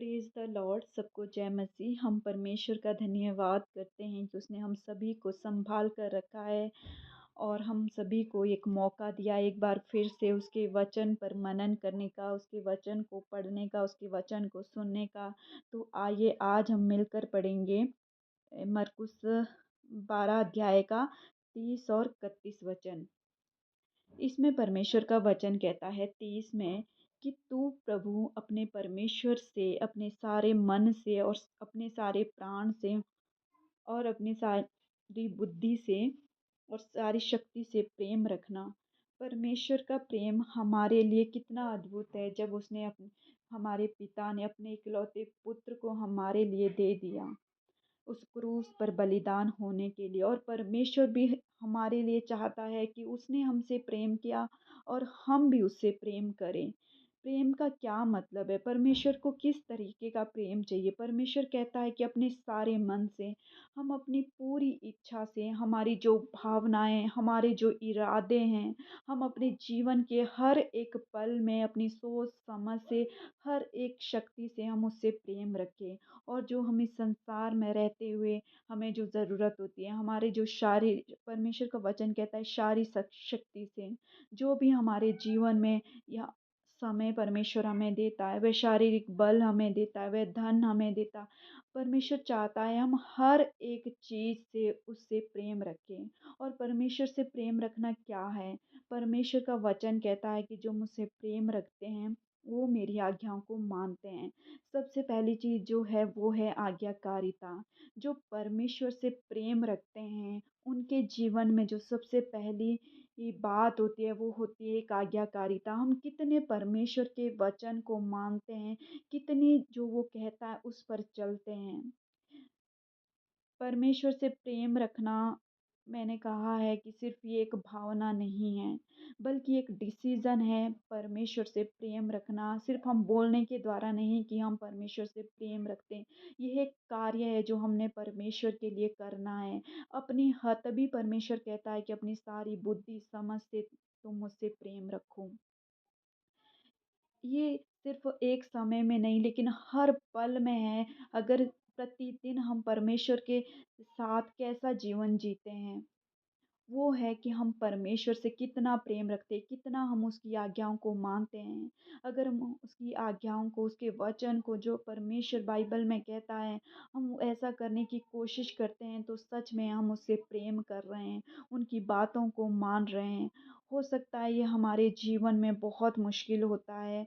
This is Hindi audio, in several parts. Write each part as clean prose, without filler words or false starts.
प्रेज़ द लॉर्ड, सबको जय मसीह। हम परमेश्वर का धन्यवाद करते हैं कि उसने हम सभी को संभाल कर रखा है और हम सभी को एक मौका दिया एक बार फिर से उसके वचन पर मनन करने का, उसके वचन को पढ़ने का, उसके वचन को सुनने का। तो आइए आज हम मिलकर पढ़ेंगे मरकुस 12 अध्याय का 30 और 31 वचन। इसमें परमेश्वर का वचन कहता है 30 में कि तू प्रभु अपने परमेश्वर से अपने सारे मन से और अपने सारे प्राण से और अपनी सारी बुद्धि से और सारी शक्ति से प्रेम रखना। परमेश्वर का प्रेम हमारे लिए कितना अद्भुत है जब उसने हमारे पिता ने अपने इकलौते पुत्र को हमारे लिए दे दिया उस क्रूस पर बलिदान होने के लिए। और परमेश्वर भी हमारे लिए चाहता है कि उसने हमसे प्रेम किया और हम भी उससे प्रेम करें। प्रेम का क्या मतलब है? परमेश्वर को किस तरीके का प्रेम चाहिए? परमेश्वर कहता है कि अपने सारे मन से, हम अपनी पूरी इच्छा से, हमारी जो भावनाएँ, हमारे जो इरादे हैं, हम अपने जीवन के हर एक पल में अपनी सोच-समझ से, हर एक शक्ति से हम उससे प्रेम रखें। और जो हम इस संसार में रहते हुए हमें जो ज़रूरत होती है, हमारे जो परमेश्वर का वचन कहता है शक्ति से, जो भी हमारे जीवन में या समय परमेश्वर हमें देता है, वह शारीरिक बल हमें देता है, वह धन हमें देता है। परमेश्वर चाहता है हम हर एक चीज़ से उससे प्रेम रखें। और परमेश्वर से प्रेम रखना क्या है? परमेश्वर का वचन कहता है कि जो मुझसे प्रेम रखते हैं, वो मेरी आज्ञाओं को मानते हैं। सबसे पहली चीज़ जो है वो है आज्ञाकारिता। जो परमेश्वर से प्रेम रखते हैं, उनके जीवन में जो सबसे पहली बात होती है वो होती है एक आज्ञाकारिता। हम कितने परमेश्वर के वचन को मानते हैं, कितनी जो वो कहता है उस पर चलते हैं। परमेश्वर से प्रेम रखना मैंने कहा है कि सिर्फ़ ये एक भावना नहीं है, बल्कि एक डिसीज़न है परमेश्वर से प्रेम रखना। सिर्फ़ हम बोलने के द्वारा नहीं कि हम परमेश्वर से प्रेम रखते हैं, यह एक कार्य है जो हमने परमेश्वर के लिए करना है। अपनी हद भी परमेश्वर कहता है कि अपनी सारी बुद्धि, समझ से तुम मुझसे प्रेम रखो। ये सिर्फ़ एक समय में नहीं लेकिन हर पल में है। अगर प्रतिदिन हम परमेश्वर के साथ कैसा जीवन जीते हैं, वो है कि हम परमेश्वर से कितना प्रेम रखते हैं, कितना हम उसकी आज्ञाओं को मानते हैं। अगर हम उसकी आज्ञाओं को, उसके वचन को जो परमेश्वर बाइबल में कहता है, हम ऐसा करने की कोशिश करते हैं तो सच में हम उससे प्रेम कर रहे हैं, उनकी बातों को मान रहे हैं। हो सकता है ये हमारे जीवन में बहुत मुश्किल होता है,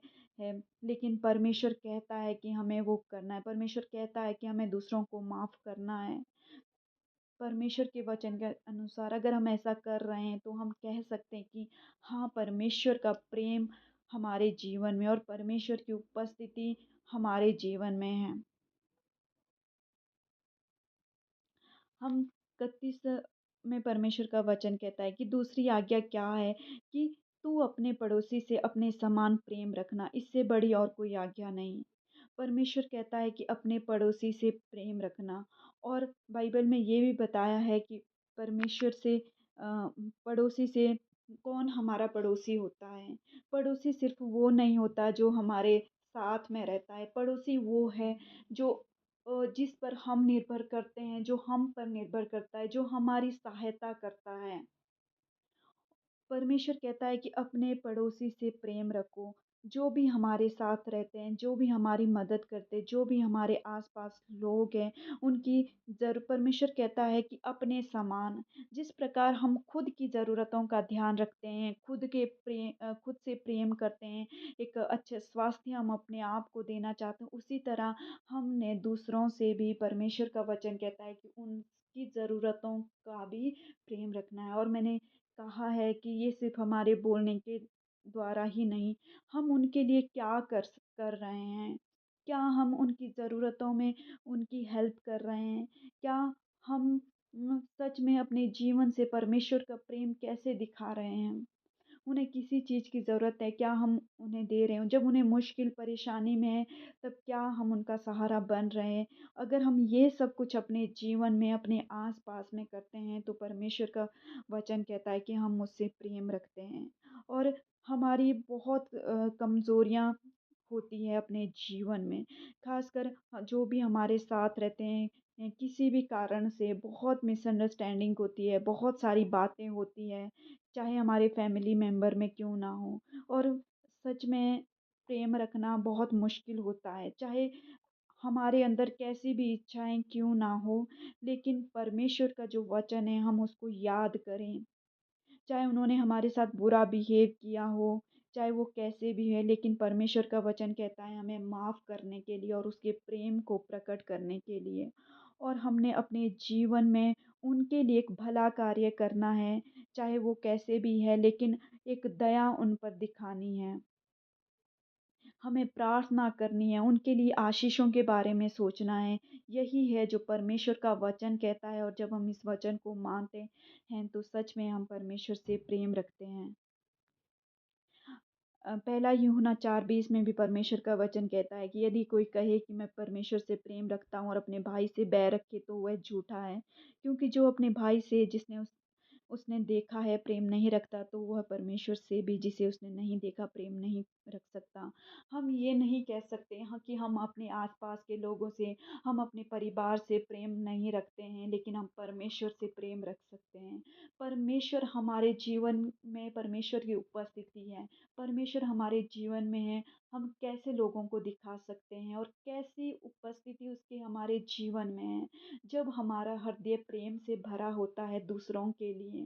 लेकिन परमेश्वर कहता है कि हमें वो करना है। परमेश्वर कहता है कि हमें दूसरों को माफ़ करना है। परमेश्वर के वचन के अनुसार अगर हम ऐसा कर रहे हैं तो हम कह सकते हैं कि हाँ, परमेश्वर का प्रेम हमारे जीवन में और परमेश्वर की उपस्थिति हमारे जीवन में है। हम 31 में परमेश्वर का वचन कहता है कि दूसरी आज्ञा क्या है कि तू अपने पड़ोसी से अपने समान प्रेम रखना, इससे बड़ी और कोई आज्ञा नहीं। परमेश्वर कहता है कि अपने पड़ोसी से प्रेम रखना। और बाइबल में ये भी बताया है कि परमेश्वर से पड़ोसी से कौन हमारा पड़ोसी होता है। पड़ोसी सिर्फ़ वो नहीं होता जो हमारे साथ में रहता है, पड़ोसी वो है जो जिस पर हम निर्भर करते हैं, जो हम पर निर्भर करता है, जो हमारी सहायता करता है। परमेश्वर कहता है कि अपने पड़ोसी से प्रेम रखो। जो भी हमारे साथ रहते हैं, जो भी हमारी मदद करते हैं, जो भी हमारे आस-पास लोग हैं, उनकी परमेश्वर कहता है कि अपने समान, जिस प्रकार हम खुद की ज़रूरतों का ध्यान रखते हैं, खुद से प्रेम करते हैं, एक अच्छे स्वास्थ्य हम अपने आप को देना चाहते हैं, उसी तरह हमने दूसरों से भी परमेश्वर का वचन कहता है कि उनकी ज़रूरतों का भी प्रेम रखना है। और मैंने कहा है कि ये सिर्फ़ हमारे बोलने के द्वारा ही नहीं, हम उनके लिए क्या कर रहे हैं? क्या हम उनकी ज़रूरतों में उनकी हेल्प कर रहे हैं? क्या हम सच में अपने जीवन से परमेश्वर का प्रेम कैसे दिखा रहे हैं? उन्हें किसी चीज़ की ज़रूरत है, क्या हम उन्हें दे रहे हैं? जब उन्हें मुश्किल परेशानी में है, तब क्या हम उनका सहारा बन रहे हैं? अगर हम ये सब कुछ अपने जीवन में, अपने आस-पास में करते हैं, तो परमेश्वर का वचन कहता है कि हम उससे प्रेम रखते हैं। और हमारी बहुत कमज़ोरियाँ होती है अपने जीवन में। ख़ासकर जो भी हमारे साथ रहते हैं किसी भी कारण से बहुत मिसअंडरस्टैंडिंग होती है, बहुत सारी बातें होती हैं, चाहे हमारे फैमिली मेंबर में क्यों ना हो। और सच में प्रेम रखना बहुत मुश्किल होता है, चाहे हमारे अंदर कैसी भी इच्छाएँ क्यों ना हो, लेकिन परमेश्वर का जो वचन है हम उसको याद करें। चाहे उन्होंने हमारे साथ बुरा बिहेव किया हो, चाहे वो कैसे भी है, लेकिन परमेश्वर का वचन कहता है हमें माफ़ करने के लिए और उसके प्रेम को प्रकट करने के लिए। और हमने अपने जीवन में उनके लिए एक भला कार्य करना है, चाहे वो कैसे भी है, लेकिन एक दया उन पर दिखानी है। हमें प्रार्थना करनी है, उनके लिए आशीषों के बारे में सोचना है। यही है जो परमेश्वर का वचन कहता है और जब हम इस वचन को मानते हैं, तो सच में हम परमेश्वर से प्रेम रखते हैं। पहला यूहन्ना 4:20 में भी परमेश्वर का वचन कहता है कि यदि कोई कहे कि मैं परमेश्वर से प्रेम रखता हूँ और अपने भाई से बैर रखे तो वह झूठा है। क्योंकि जो अपने भाई से जिसने उसने देखा है प्रेम नहीं रखता तो वह परमेश्वर से भी जिसे उसने नहीं देखा प्रेम नहीं रख सकता। हम ये नहीं कह सकते हाँ कि हम अपने आसपास के लोगों से, हम अपने परिवार से प्रेम नहीं रखते हैं, लेकिन हम परमेश्वर से प्रेम रख सकते हैं। परमेश्वर हमारे जीवन में परमेश्वर की उपस्थिति है। परमेश्वर हमारे जीवन में है, हम कैसे लोगों को दिखा सकते हैं और कैसी उपस्थिति उसकी हमारे जीवन में है। जब हमारा हृदय प्रेम से भरा होता है दूसरों के लिए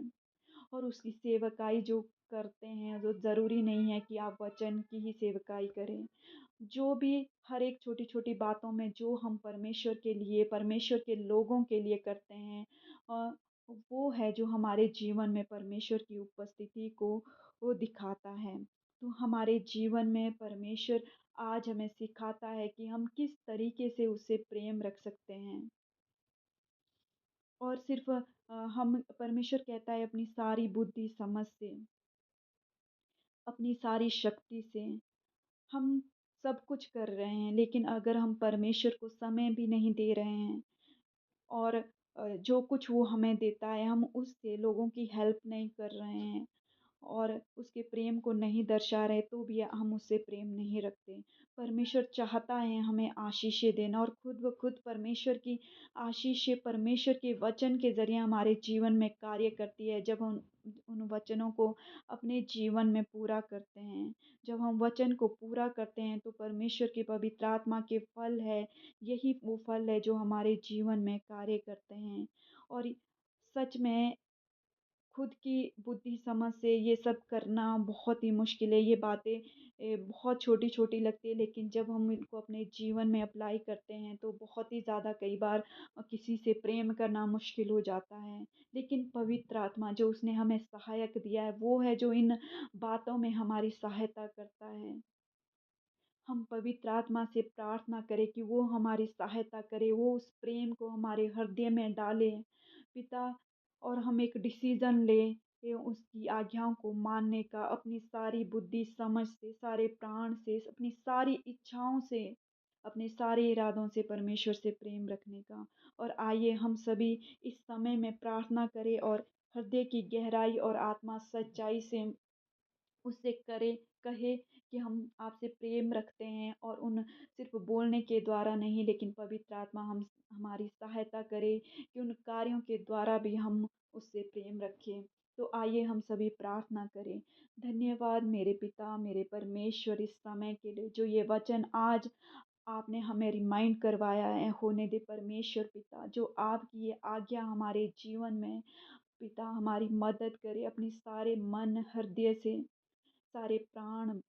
और उसकी सेवकाई जो करते हैं, जो ज़रूरी नहीं है कि आप वचन की ही सेवकाई करें। जो भी हर एक छोटी-छोटी बातों में जो हम परमेश्वर के लिए, परमेश्वर के लोगों के लिए करते हैं अ, वो है जो हमारे जीवन में परमेश्वर की उपस्थिति को वो दिखाता है। तो हमारे जीवन में परमेश्वर आज हमें सिखाता है कि हम किस तरीके से उससे प्रेम रख सकते हैं। और सिर्फ़ हम परमेश्वर कहता है अपनी सारी बुद्धि समझ से, अपनी सारी शक्ति से हम सब कुछ कर रहे हैं, लेकिन अगर हम परमेश्वर को समय भी नहीं दे रहे हैं और जो कुछ वो हमें देता है, हम उससे लोगों की हेल्प नहीं कर रहे हैं और उसके प्रेम को नहीं दर्शा रहे, तो भी हम उससे प्रेम नहीं रखते। परमेश्वर चाहता है हमें आशीषें देना और खुद ब खुद परमेश्वर की आशीषें परमेश्वर के वचन के ज़रिए हमारे जीवन में कार्य करती है, जब हम उन वचनों को अपने जीवन में पूरा करते हैं। जब हम वचन को पूरा करते हैं, तो परमेश्वर की पवित्र आत्मा के फल है, यही वो फल है जो हमारे जीवन में कार्य करते हैं। और सच में खुद की बुद्धि समझ से ये सब करना बहुत ही मुश्किल है। ये बातें बहुत छोटी-छोटी लगती है, लेकिन जब हम इनको अपने जीवन में अप्लाई करते हैं, तो बहुत ही ज़्यादा कई बार किसी से प्रेम करना मुश्किल हो जाता है। लेकिन पवित्र आत्मा जो उसने हमें सहायक दिया है, वो है जो इन बातों में हमारी सहायता करता है। हम पवित्र आत्मा से प्रार्थना करें कि वो हमारी सहायता करे, वो उस प्रेम को हमारे हृदय में डाले, पिता। और हम एक डिसीज़न लें कि उसकी आज्ञाओं को मानने का, अपनी सारी बुद्धि समझ से, सारे प्राण से, अपनी सारी इच्छाओं से, अपने सारे इरादों से परमेश्वर से प्रेम रखने का। और आइए हम सभी इस समय में प्रार्थना करें और हृदय की गहराई और आत्मा सच्चाई से उससे करे कहे कि हम आपसे प्रेम रखते हैं और उन सिर्फ़ बोलने के द्वारा नहीं, लेकिन पवित्र आत्मा हम हमारी सहायता करे कि उन कार्यों के द्वारा भी हम उससे प्रेम रखें। तो आइए हम सभी प्रार्थना करें। धन्यवाद मेरे पिता, मेरे परमेश्वर इस समय के लिए जो ये वचन आज आपने हमें रिमाइंड करवाया है होने दे परमेश्वर पिता, जो आपकी ये आज्ञा हमारे जीवन में पिता हमारी मदद करे अपनी सारे मन, हृदय से, सारे प्राण,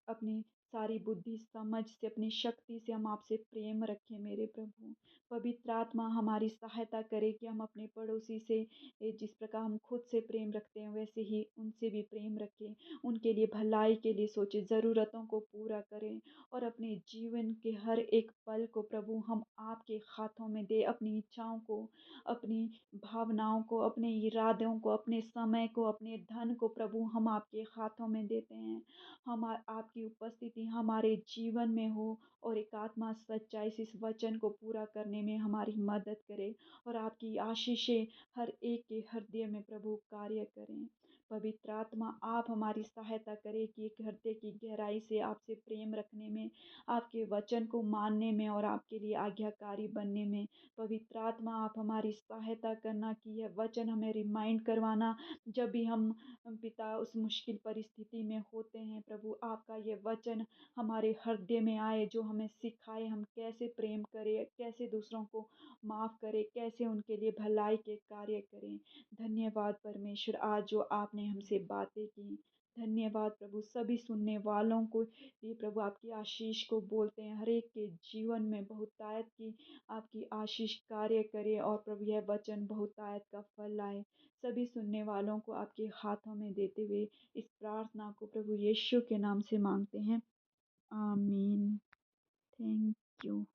अपनी सारी बुद्धि समझ से, अपनी शक्ति से हम आपसे प्रेम रखें मेरे प्रभु। पवित्र आत्मा हमारी सहायता करे कि हम अपने पड़ोसी से जिस प्रकार हम खुद से प्रेम रखते हैं वैसे ही उनसे भी प्रेम रखें। उनके लिए भलाई के लिए सोचें, ज़रूरतों को पूरा करें और अपने जीवन के हर एक पल को प्रभु हम आपके हाथों में दें। अपनी इच्छाओं को, अपनी भावनाओं को, अपने इरादों को, अपने समय को, अपने धन को प्रभु हम आपके हाथों में देते हैं। आपकी उपस्थिति हमारे जीवन में हो और एक आत्मा सच्चाई से इस वचन को पूरा करने में हमारी मदद करे और आपकी आशीषें हर एक के हृदय में प्रभु कार्य करें। पवित्र आत्मा आप हमारी सहायता करें कि एक हृदय की गहराई से आपसे प्रेम रखने में, आपके वचन को मानने में और आपके लिए आज्ञाकारी बनने में। पवित्र आत्मा आप हमारी सहायता करना कि यह वचन हमें रिमाइंड करवाना जब भी हम पिता उस मुश्किल परिस्थिति में होते हैं। प्रभु आपका ये वचन हमारे हृदय में आए, जो हमें सिखाए हम कैसे प्रेम करें, कैसे दूसरों को माफ़ करें, कैसे उनके लिए भलाई के कार्य करें। धन्यवाद परमेश्वर, आज जो आपने हमसे बातें की। धन्यवाद प्रभु, सभी सुनने वालों को ये प्रभु आपकी आशीष को बोलते हैं, हर एक के जीवन में बहुतायत की आपकी आशीष कार्य करे और प्रभु यह वचन बहुतायत का फल लाए। सभी सुनने वालों को आपके हाथों में देते हुए इस प्रार्थना को प्रभु यीशु के नाम से मांगते हैं। आमीन। Thank you.